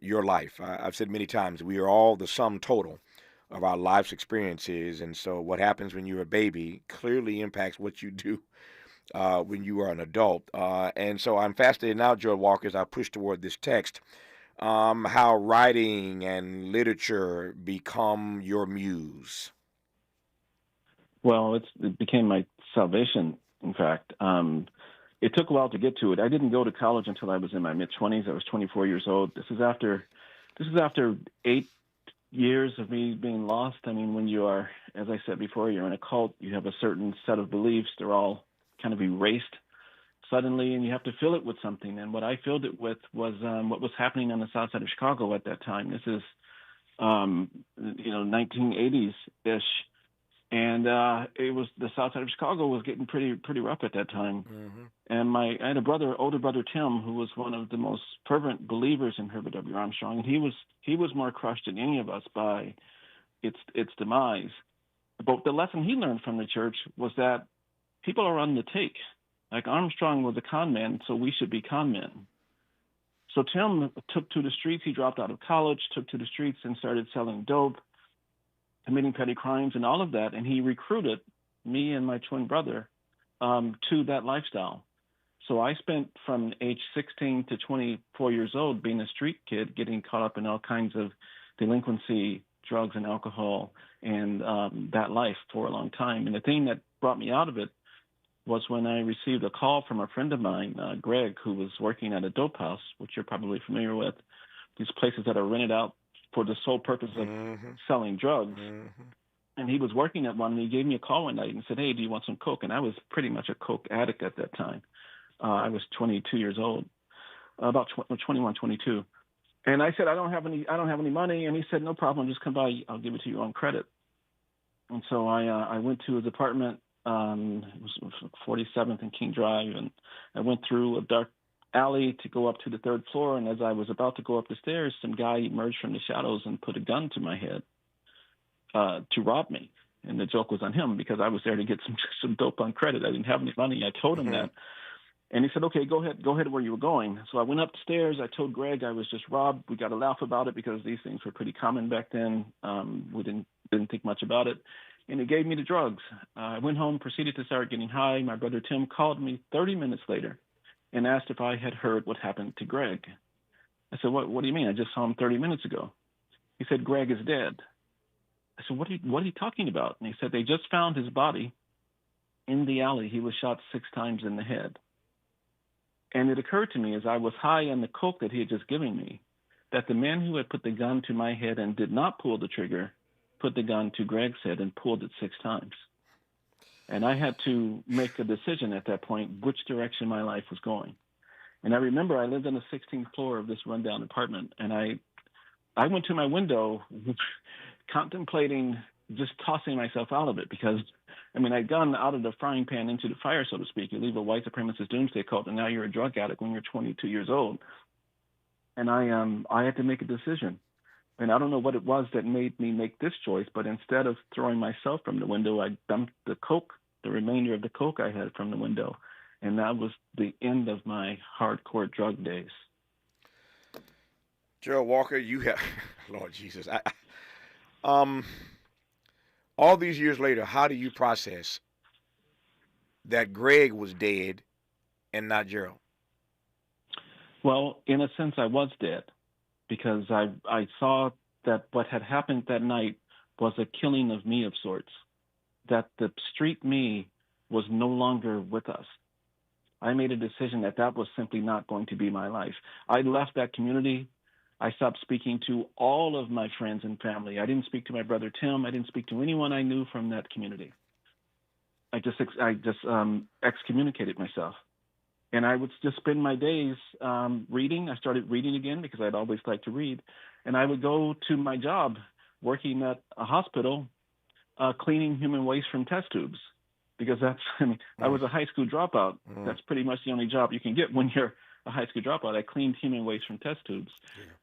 your life. I've said many times, we are all the sum total of our life's experiences, and so what happens when you're a baby clearly impacts what you do when you are an adult. And so I'm fascinated now, Gerald Walker, as I push toward this text, how writing and literature become your muse. Well, it became my salvation, in fact. It took a while to get to it. I didn't go to college until I was in my mid-20s. I was 24 years old. This is after 8 years of me being lost. I mean, when you are, as I said before, you're in a cult, you have a certain set of beliefs. They're all kind of erased suddenly, and you have to fill it with something. And what I filled it with was what was happening on the south side of Chicago at that time. This is, 1980s-ish. And it was the south side of Chicago was getting pretty rough at that time. Mm-hmm. And I had older brother Tim, who was one of the most fervent believers in Herbert W. Armstrong, and he was more crushed than any of us by its demise. But the lesson he learned from the church was that people are on the take. Like Armstrong was a con man, so we should be con men. So Tim took to the streets. He dropped out of college, took to the streets, and started selling dope, committing petty crimes and all of that, and he recruited me and my twin brother to that lifestyle. So I spent from age 16 to 24 years old being a street kid, getting caught up in all kinds of delinquency, drugs and alcohol, and that life for a long time. And the thing that brought me out of it was when I received a call from a friend of mine, Greg, who was working at a dope house, which you're probably familiar with, these places that are rented out for the sole purpose of selling drugs. Mm-hmm. And he was working at one, and he gave me a call one night and said, "Hey, do you want some coke?" And I was pretty much a coke addict at that time. I was 22 years old, about 21, 22. And I said, I don't have any money. And he said, "No problem, just come by. I'll give it to you on credit." And so I went to his apartment. It was 47th and King Drive, and I went through a dark alley to go up to the third floor, and as I was about to go up the stairs, some guy emerged from the shadows and put a gun to my head to rob me. And the joke was on him because I was there to get some dope on credit. I didn't have any money. I told him that. And he said, "Okay, go ahead where you were going." So I went up the stairs. I told Greg I was just robbed. We got to laugh about it because these things were pretty common back then. We didn't think much about it. And he gave me the drugs. I went home, proceeded to start getting high. My brother Tim called me 30 minutes later and asked if I had heard what happened to Greg. I said, what do you mean? I just saw him 30 minutes ago. He said, "Greg is dead." I said, what are you talking about? And he said, they just found his body in the alley. He was shot 6 times in the head. And it occurred to me as I was high on the coke that he had just given me, that the man who had put the gun to my head and did not pull the trigger put the gun to Greg's head and pulled it 6 times. And I had to make a decision at that point which direction my life was going. And I remember I lived on the 16th floor of this rundown apartment, and I went to my window contemplating just tossing myself out of it because, I mean, I'd gone out of the frying pan into the fire, so to speak. You leave a white supremacist doomsday cult, and now you're a drug addict when you're 22 years old. And I had to make a decision. And I don't know what it was that made me make this choice, but instead of throwing myself from the window, I dumped the coke, the remainder of the coke I had from the window. And that was the end of my hardcore drug days. Gerald Walker, you have, Lord Jesus, all these years later, how do you process that Greg was dead and not Gerald? Well, in a sense, I was dead because I saw that what had happened that night was a killing of me of sorts, that the street me was no longer with us. I made a decision that was simply not going to be my life. I left that community. I stopped speaking to all of my friends and family. I didn't speak to my brother Tim. I didn't speak to anyone I knew from that community. I just excommunicated myself. And I would just spend my days reading. I started reading again because I'd always liked to read. And I would go to my job working at a hospital, cleaning human waste from test tubes. because I was a high school dropout. That's pretty much the only job you can get when you're a high school dropout. I cleaned human waste from test tubes.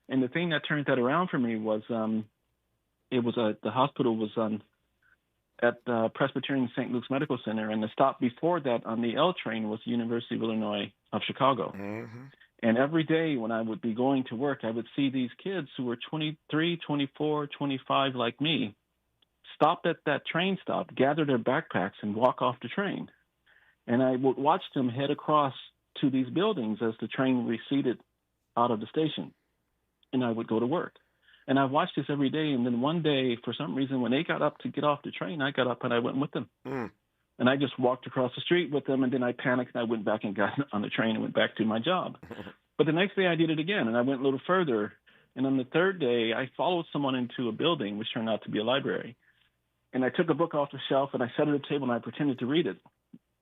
And the thing that turned that around for me was the hospital was at Presbyterian St. Luke's Medical Center, and the stop before that on the L train was the University of Illinois of Chicago. And every day when I would be going to work, I would see these kids who were 23, 24, 25 like me, stop at that train stop, gather their backpacks, and walk off the train. And I would watch them head across to these buildings as the train receded out of the station. And I would go to work. And I watched this every day. And then one day, for some reason, when they got up to get off the train, I got up and I went with them. And I just walked across the street with them. And then I panicked and I went back and got on the train and went back to my job. But the next day I did it again. And I went a little further. And on the third day, I followed someone into a building, which turned out to be a library. And I took a book off the shelf and I sat at a table and I pretended to read it,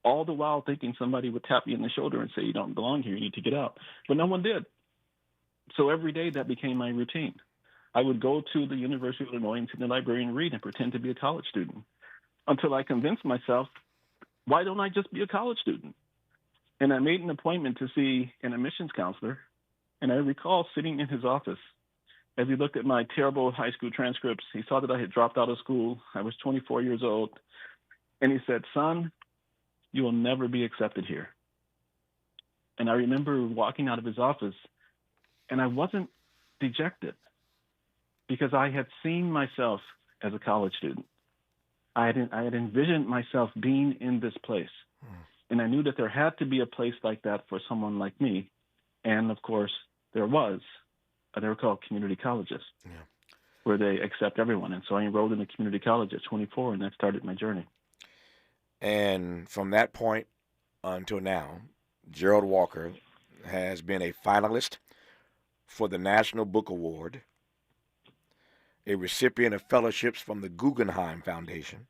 all the while thinking somebody would tap me in the shoulder and say, "You don't belong here. You need to get out." But no one did. So every day that became my routine. I would go to the University of Illinois and sit in the library and read and pretend to be a college student until I convinced myself, why don't I just be a college student? And I made an appointment to see an admissions counselor. And I recall sitting in his office as he looked at my terrible high school transcripts. He saw that I had dropped out of school. I was 24 years old. And he said, "Son, you will never be accepted here." And I remember walking out of his office, and I wasn't dejected because I had seen myself as a college student. I had envisioned myself being in this place. And I knew that there had to be a place like that for someone like me. And, of course, there was. They were called community colleges, where they accept everyone. And so I enrolled in a community college at 24, and that started my journey. And from that point until now, Gerald Walker has been a finalist for the National Book Award, a recipient of fellowships from the Guggenheim Foundation,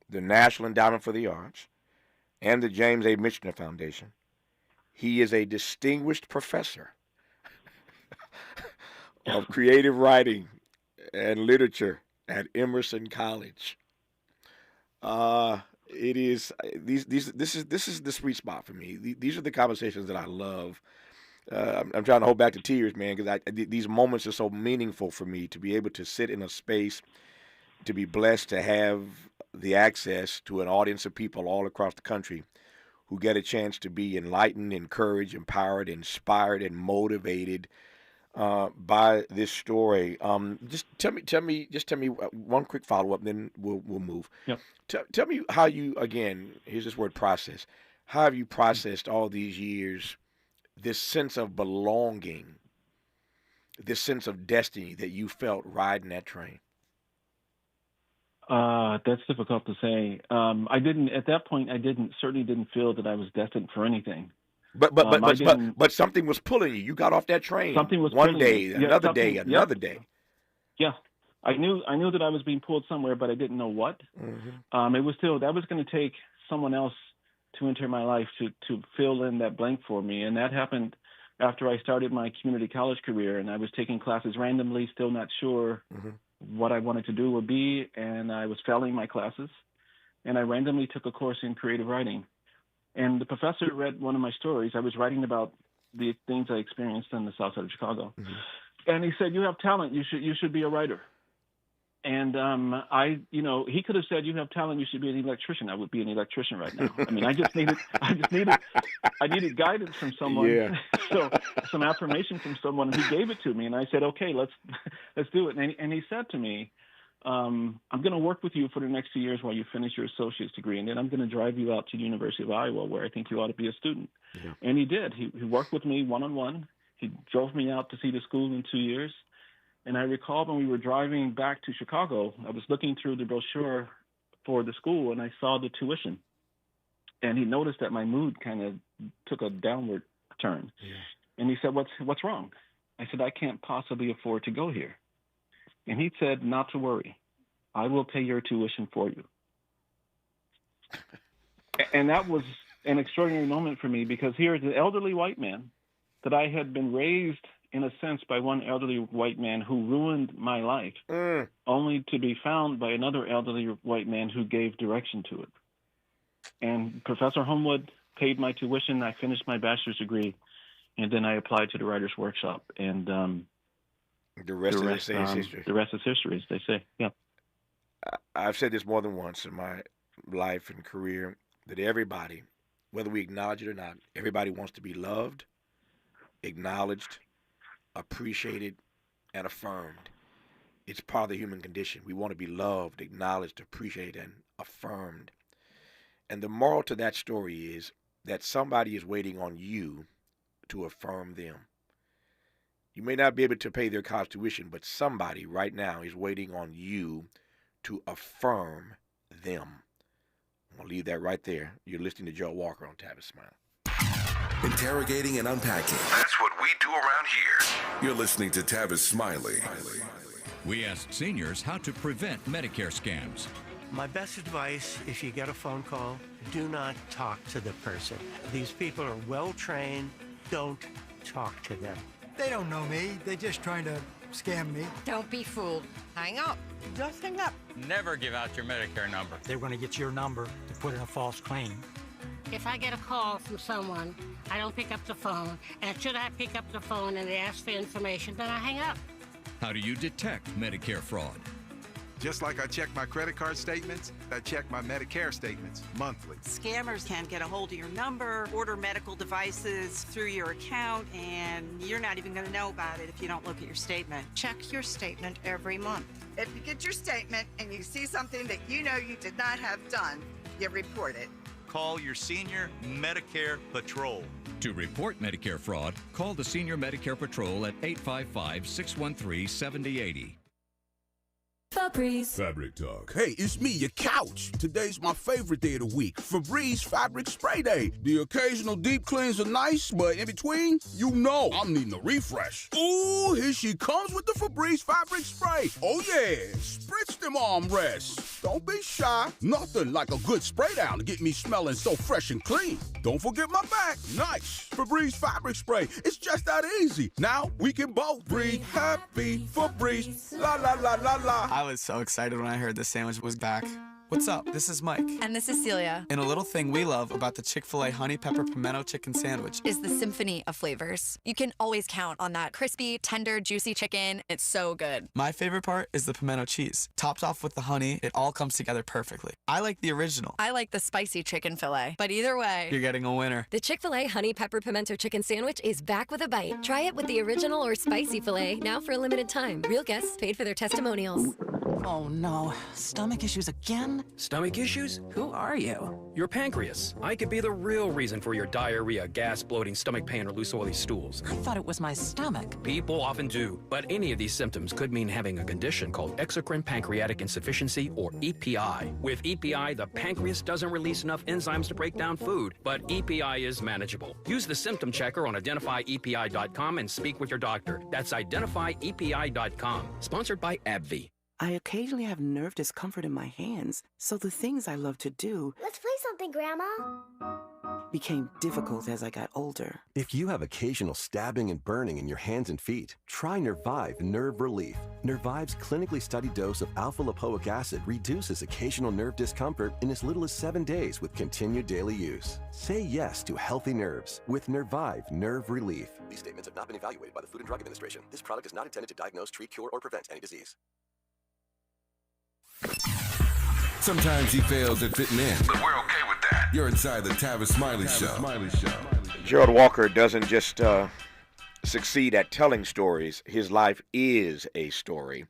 the National Endowment for the Arts, and the James A. Michener Foundation. He is a distinguished professor of creative writing and literature at Emerson College. It is this is the sweet spot for me. These are the conversations that I love. I'm trying to hold back the tears, man, because these moments are so meaningful for me to be able to sit in a space, to be blessed to have the access to an audience of people all across the country who get a chance to be enlightened, encouraged, empowered, inspired, and motivated by this story. Just tell me one quick follow-up, then we'll move. Yep. Tell me how you, again, here's this word process. How have you processed all these years this sense of belonging, this sense of destiny that you felt riding that train? That's difficult to say. I didn't, at that point, certainly didn't feel that I was destined for anything. But something was pulling you. You got off that train. Something was one pulling day, me. another day, another day. Yeah, I knew that I was being pulled somewhere, but I didn't know what. It was still, that was going to take someone else to enter my life to fill in that blank for me, and that happened after I started my community college career, and I was taking classes randomly, still not sure what I wanted to do or be, and I was failing my classes, and I randomly took a course in creative writing. And the professor read one of my stories. I was writing about the things I experienced in the south side of Chicago. And he said, "You have talent. You should be a writer." And he could have said, "You have talent. You should be an electrician." I would be an electrician right now. I mean, I needed guidance from someone. Yeah. So some affirmation from someone. He gave it to me, and I said, "Okay, let's do it." And he said to me, "I'm going to work with you for the next 2 years while you finish your associate's degree, and then I'm going to drive you out to the University of Iowa, where I think you ought to be a student." Yeah. And he did. He worked with me one-on-one. He drove me out to see the school in 2 years. And I recall when we were driving back to Chicago, I was looking through the brochure for the school, and I saw the tuition. And he noticed that my mood kind of took a downward turn. Yeah. And he said, "What's wrong?" I said, "I can't possibly afford to go here." And he said, "Not to worry. I will pay your tuition for you." And that was an extraordinary moment for me, because here is an elderly white man that I had been raised, in a sense, by one elderly white man who ruined my life, only to be found by another elderly white man who gave direction to it. And Professor Homewood paid my tuition. I finished my bachelor's degree, and then I applied to the Writers' Workshop. And the rest is history. The rest is history, as they say. Yeah. I've said this more than once in my life and career, that everybody, whether we acknowledge it or not, everybody wants to be loved, acknowledged, appreciated, and affirmed. It's part of the human condition. We want to be loved, acknowledged, appreciated, and affirmed. And the moral to that story is that somebody is waiting on you to affirm them. You may not be able to pay their college tuition, but somebody right now is waiting on you to affirm them. I'm going to leave that right there. You're listening to Gerald Walker on Tavis Smiley. Interrogating and unpacking. That's what we do around here. You're listening to Tavis Smiley. We asked seniors how to prevent Medicare scams. My best advice, if you get a phone call, do not talk to the person. These people are well trained. Don't talk to them. They don't know me. They're just trying to scam me. Don't be fooled. Hang up. Just hang up. Never give out your Medicare number. They're going to get your number to put in a false claim. If I get a call from someone, I don't pick up the phone. And should I pick up the phone and they ask for information, then I hang up. How do you detect Medicare fraud? Just like I check my credit card statements, I check my Medicare statements monthly. Scammers can get a hold of your number, order medical devices through your account, and you're not even going to know about it if you don't look at your statement. Check your statement every month. If you get your statement and you see something that you know you did not have done, you report it. Call your Senior Medicare Patrol. To report Medicare fraud, call the Senior Medicare Patrol at 855-613-7080. Febreze. Fabric Talk. Hey, it's me, your couch. Today's my favorite day of the week, Febreze Fabric Spray Day. The occasional deep cleans are nice, but in between, you know I'm needing a refresh. Ooh, here she comes with the Febreze Fabric Spray. Oh yeah, spritz them armrests. Don't be shy. Nothing like a good spray down to get me smelling so fresh and clean. Don't forget my back. Nice. Febreze Fabric Spray. It's just that easy. Now we can both breathe happy. Febreze. La la la la la. I was so excited when I heard the sandwich was back. What's up? This is Mike. And this is Celia. And a little thing we love about the Chick-fil-A Honey Pepper Pimento Chicken Sandwich is the symphony of flavors. You can always count on that crispy, tender, juicy chicken. It's so good. My favorite part is the pimento cheese. Topped off with the honey, it all comes together perfectly. I like the original. I like the spicy chicken fillet. But either way, you're getting a winner. The Chick-fil-A Honey Pepper Pimento Chicken Sandwich is back with a bite. Try it with the original or spicy filet now for a limited time. Real guests paid for their testimonials. Oh no, stomach issues again? Stomach issues? Who are you? Your pancreas. I could be the real reason for your diarrhea, gas, bloating, stomach pain, or loose oily stools. I thought it was my stomach. People often do, but any of these symptoms could mean having a condition called exocrine pancreatic insufficiency, or EPI. With EPI, the pancreas doesn't release enough enzymes to break down food, but EPI is manageable. Use the symptom checker on identifyepi.com and speak with your doctor. That's identifyepi.com. Sponsored by AbbVie. I occasionally have nerve discomfort in my hands, so the things I love to do... Let's play something, Grandma. ...became difficult as I got older. If you have occasional stabbing and burning in your hands and feet, try Nervive Nerve Relief. Nervive's clinically studied dose of alpha-lipoic acid reduces occasional nerve discomfort in as little as 7 days with continued daily use. Say yes to healthy nerves with Nervive Nerve Relief. These statements have not been evaluated by the Food and Drug Administration. This product is not intended to diagnose, treat, cure, or prevent any disease. Sometimes he fails at fitting in, but we're okay with that. You're inside the Tavis Smiley Show. Gerald Walker doesn't just succeed at telling stories. His life is a story.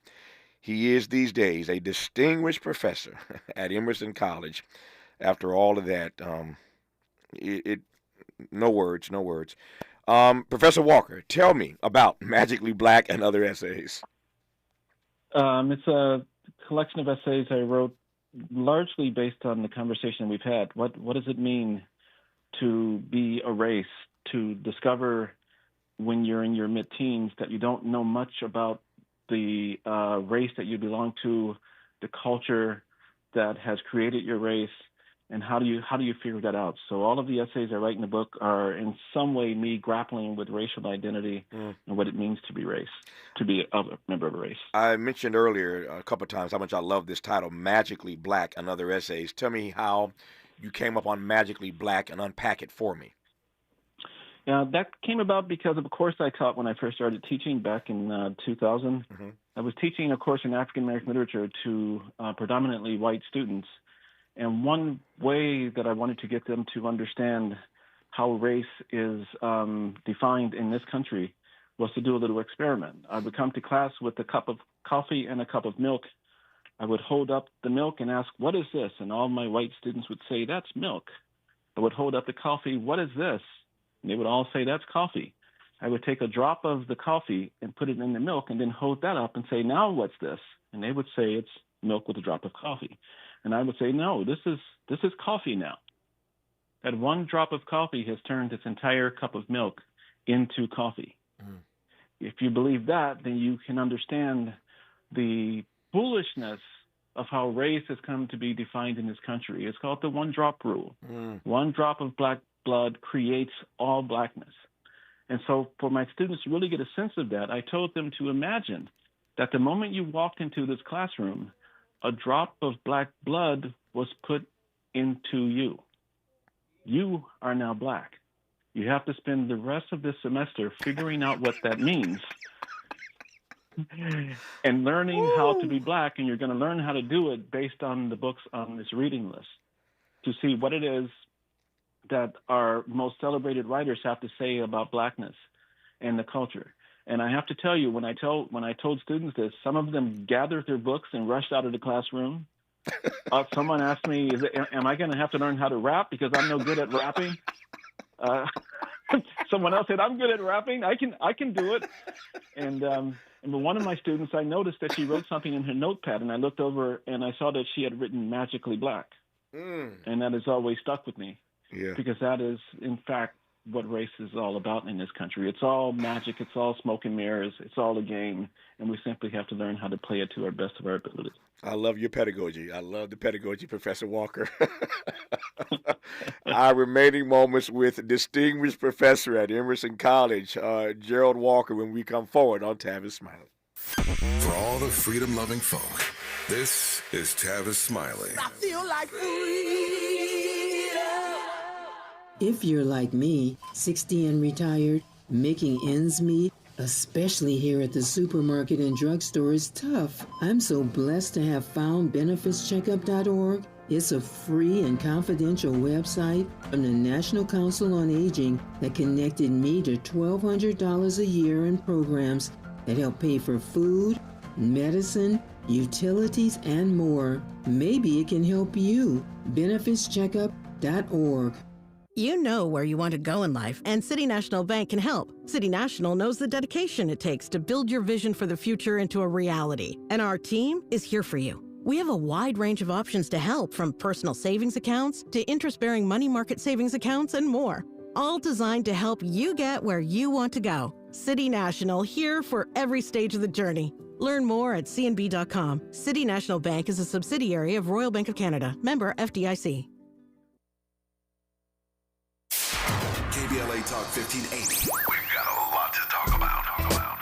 He is these days a distinguished professor at Emerson College. After all of that, no words. Professor Walker, tell me about Magically Black and Other Essays. It's a collection of essays I wrote largely based on the conversation we've had. What does it mean to be a race, to discover when you're in your mid-teens that you don't know much about the race that you belong to, the culture that has created your race, and how do you figure that out? So all of the essays I write in the book are in some way me grappling with racial identity and what it means to be a member of a race. I mentioned earlier a couple of times how much I love this title, Magically Black and Other Essays. Tell me how you came up on Magically Black and unpack it for me. That came about because of a course I taught when I first started teaching back in 2000. Mm-hmm. I was teaching a course in African American literature to predominantly white students. And one way that I wanted to get them to understand how race is defined in this country was to do a little experiment. I would come to class with a cup of coffee and a cup of milk. I would hold up the milk and ask, "What is this?" And all my white students would say, "That's milk." I would hold up the coffee, "What is this?" And they would all say, "That's coffee." I would take a drop of the coffee and put it in the milk and then hold that up and say, "Now what's this?" And they would say, "It's milk with a drop of coffee." And I would say, "No, this is coffee now." That one drop of coffee has turned its entire cup of milk into coffee. Mm. If you believe that, then you can understand the foolishness of how race has come to be defined in this country. It's called the one-drop rule. Mm. One drop of black blood creates all blackness. And so for my students to really get a sense of that, I told them to imagine that the moment you walked into this classroom, a drop of black blood was put into you. You are now black. You have to spend the rest of this semester figuring out what that means and learning how to be black, and you're going to learn how to do it based on the books on this reading list to see what it is that our most celebrated writers have to say about blackness and the culture. And I have to tell you, when I told students this, some of them gathered their books and rushed out of the classroom. Someone asked me, am I going to have to learn how to rap because I'm no good at rapping? Someone else said, "I'm good at rapping. I can do it." And one of my students, I noticed that she wrote something in her notepad, and I looked over and I saw that she had written "Magically Black," and that has always stuck with me. Yeah. Because that is, in fact, what race is all about in this country. It's all magic. It's all smoke and mirrors. It's all a game, and we simply have to learn how to play it to our best of our ability. I love your pedagogy. I love the pedagogy, Professor Walker. Our remaining moments with distinguished professor at Emerson College, Gerald Walker, when we come forward on Tavis Smiley. For all the freedom-loving folk, this is Tavis Smiley. I feel like freedom. If you're like me, 60 and retired, making ends meet, especially here at the supermarket and drugstore, is tough. I'm so blessed to have found benefitscheckup.org. It's a free and confidential website from the National Council on Aging that connected me to $1,200 a year in programs that help pay for food, medicine, utilities, and more. Maybe it can help you. benefitscheckup.org. You know where you want to go in life, and City National Bank can help. City National knows the dedication it takes to build your vision for the future into a reality, and our team is here for you. We have a wide range of options to help, from personal savings accounts to interest-bearing money market savings accounts and more, all designed to help you get where you want to go. City National, here for every stage of the journey. Learn more at cnb.com. City National Bank is a subsidiary of Royal Bank of Canada, member FDIC. KBLA Talk 1580. We've got a lot to talk about.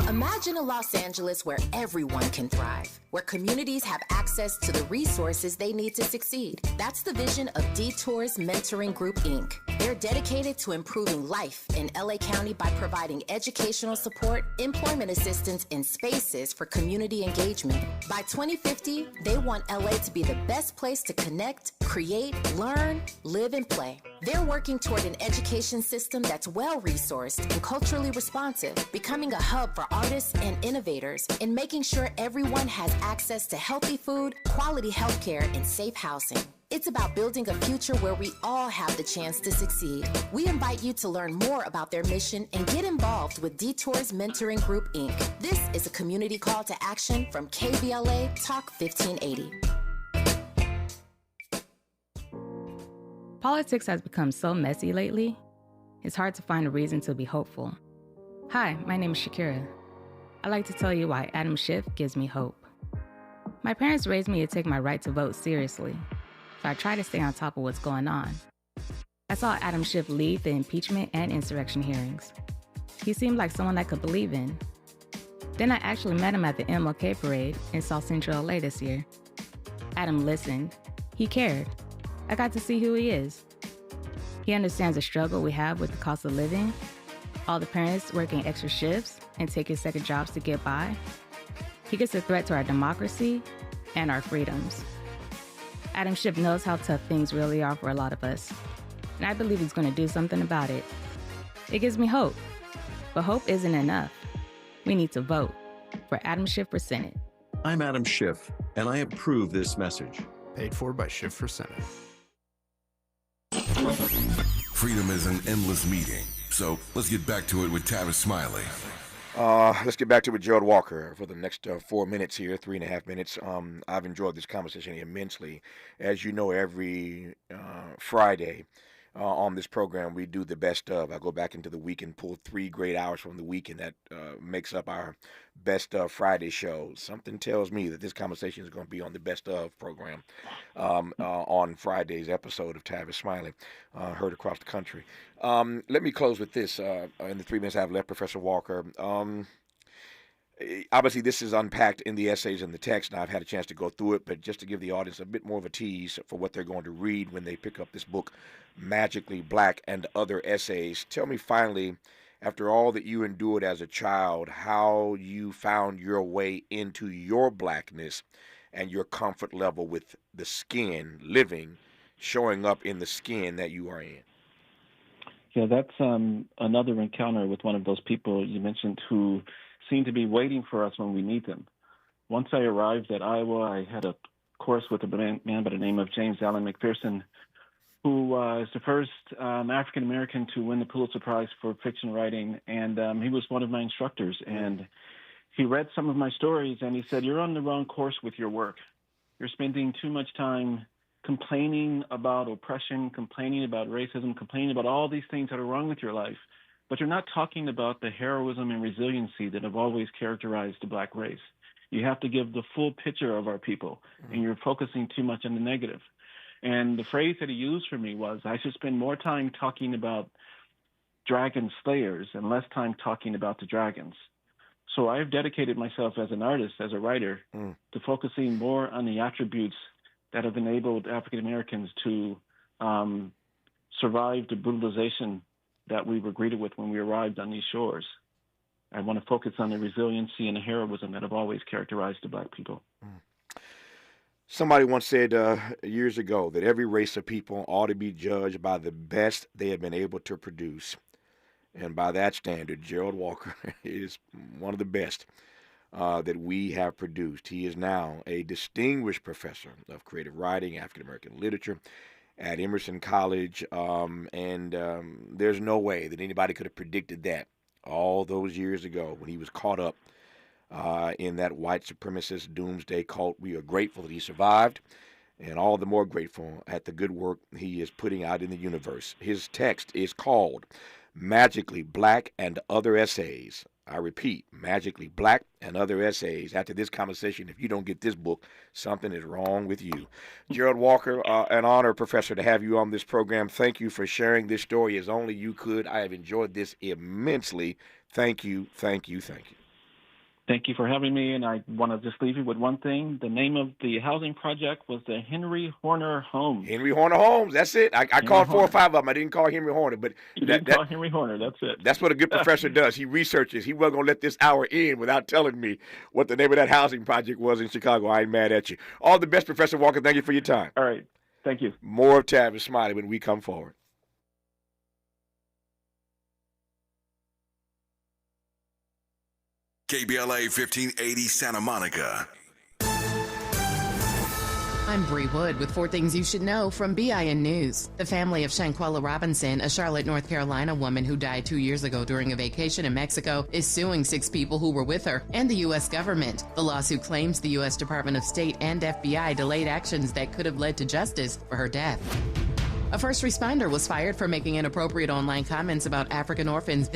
Imagine a Los Angeles where everyone can thrive, where communities have access to the resources they need to succeed. That's the vision of Detours Mentoring Group, Inc. They're dedicated to improving life in LA County by providing educational support, employment assistance, and spaces for community engagement. By 2050, they want LA to be the best place to connect, create, learn, live, and play. They're working toward an education system that's well-resourced and culturally responsive, becoming a hub for artists and innovators, and making sure everyone has access to healthy food, quality healthcare, and safe housing. It's about building a future where we all have the chance to succeed. We invite you to learn more about their mission and get involved with Detours Mentoring Group, Inc. This is a community call to action from KBLA Talk 1580. Politics has become so messy lately, it's hard to find a reason to be hopeful. Hi, my name is Shakira. I'd like to tell you why Adam Schiff gives me hope. My parents raised me to take my right to vote seriously, so I try to stay on top of what's going on. I saw Adam Schiff lead the impeachment and insurrection hearings. He seemed like someone I could believe in. Then I actually met him at the MLK parade in South Central LA this year. Adam listened. He cared. I got to see who he is. He understands the struggle we have with the cost of living, all the parents working extra shifts and taking second jobs to get by. He gets a threat to our democracy and our freedoms. Adam Schiff knows how tough things really are for a lot of us, and I believe he's going to do something about it. It gives me hope, but hope isn't enough. We need to vote for Adam Schiff for Senate. I'm Adam Schiff, and I approve this message. Paid for by Schiff for Senate. Freedom is an endless meeting, so let's get back to it with Tavis Smiley. Let's get back to it with Gerald Walker for the next 4 minutes here, 3.5 minutes. I've enjoyed this conversation immensely. As you know, every Friday on this program, we do the best of. I go back into the week and pull 3 great hours from the week, and that makes up our best of Friday show. Something tells me that this conversation is going to be on the best of program on Friday's episode of Tavis Smiley, heard across the country. Let me close with this. In the 3 minutes I have left, Professor Walker. Obviously, this is unpacked in the essays and the text, and I've had a chance to go through it, but just to give the audience a bit more of a tease for what they're going to read when they pick up this book, Magically Black and Other Essays. Tell me finally, after all that you endured as a child, how you found your way into your blackness and your comfort level with the skin, showing up in the skin that you are in. Yeah, that's another encounter with one of those people you mentioned who seem to be waiting for us when we need them. Once I arrived at Iowa, I had a course with a man by the name of James Allen McPherson, who was the first African-American to win the Pulitzer Prize for fiction writing, and he was one of my instructors. And he read some of my stories, and he said, "You're on the wrong course with your work. You're spending too much time complaining about oppression, complaining about racism, complaining about all these things that are wrong with your life, but you're not talking about the heroism and resiliency that have always characterized the Black race. You have to give the full picture of our people, and you're focusing too much on the negative." And the phrase that he used for me was, I should spend more time talking about dragon slayers and less time talking about the dragons. So I've dedicated myself as an artist, as a writer, to focusing more on the attributes that have enabled African Americans to survive the brutalization that we were greeted with when we arrived on these shores. I want to focus on the resiliency and the heroism that have always characterized the Black people. Somebody once said years ago that every race of people ought to be judged by the best they have been able to produce. And by that standard, Gerald Walker is one of the best that we have produced. He is now a distinguished professor of creative writing, African-American literature at Emerson College. There's no way that anybody could have predicted that all those years ago when he was caught up in that white supremacist doomsday cult. We are grateful that he survived, and all the more grateful at the good work he is putting out in the universe. His text is called Magically Black and Other Essays. I repeat, Magically Black and Other Essays. After this conversation, if you don't get this book, something is wrong with you. Gerald Walker, an honor, Professor, to have you on this program. Thank you for sharing this story as only you could. I have enjoyed this immensely. Thank you, thank you, thank you. Thank you for having me, and I want to just leave you with one thing. The name of the housing project was the Henry Horner Homes. Henry Horner Homes, that's it. I called 4 or 5 of them. I didn't call Henry Horner, but you didn't call Henry Horner. That's it. That's what a good professor does. He researches. He wasn't going to let this hour end without telling me what the name of that housing project was in Chicago. I ain't mad at you. All the best, Professor Walker. Thank you for your time. All right. Thank you. More of Tavis Smiley when we come forward. KBLA 1580 Santa Monica. I'm Bree Wood with 4 things you should know from BIN News. The family of Shanquella Robinson, a Charlotte, North Carolina woman who died 2 years ago during a vacation in Mexico, is suing 6 people who were with her and the U.S. government. The lawsuit claims the U.S. Department of State and FBI delayed actions that could have led to justice for her death. A first responder was fired for making inappropriate online comments about African orphans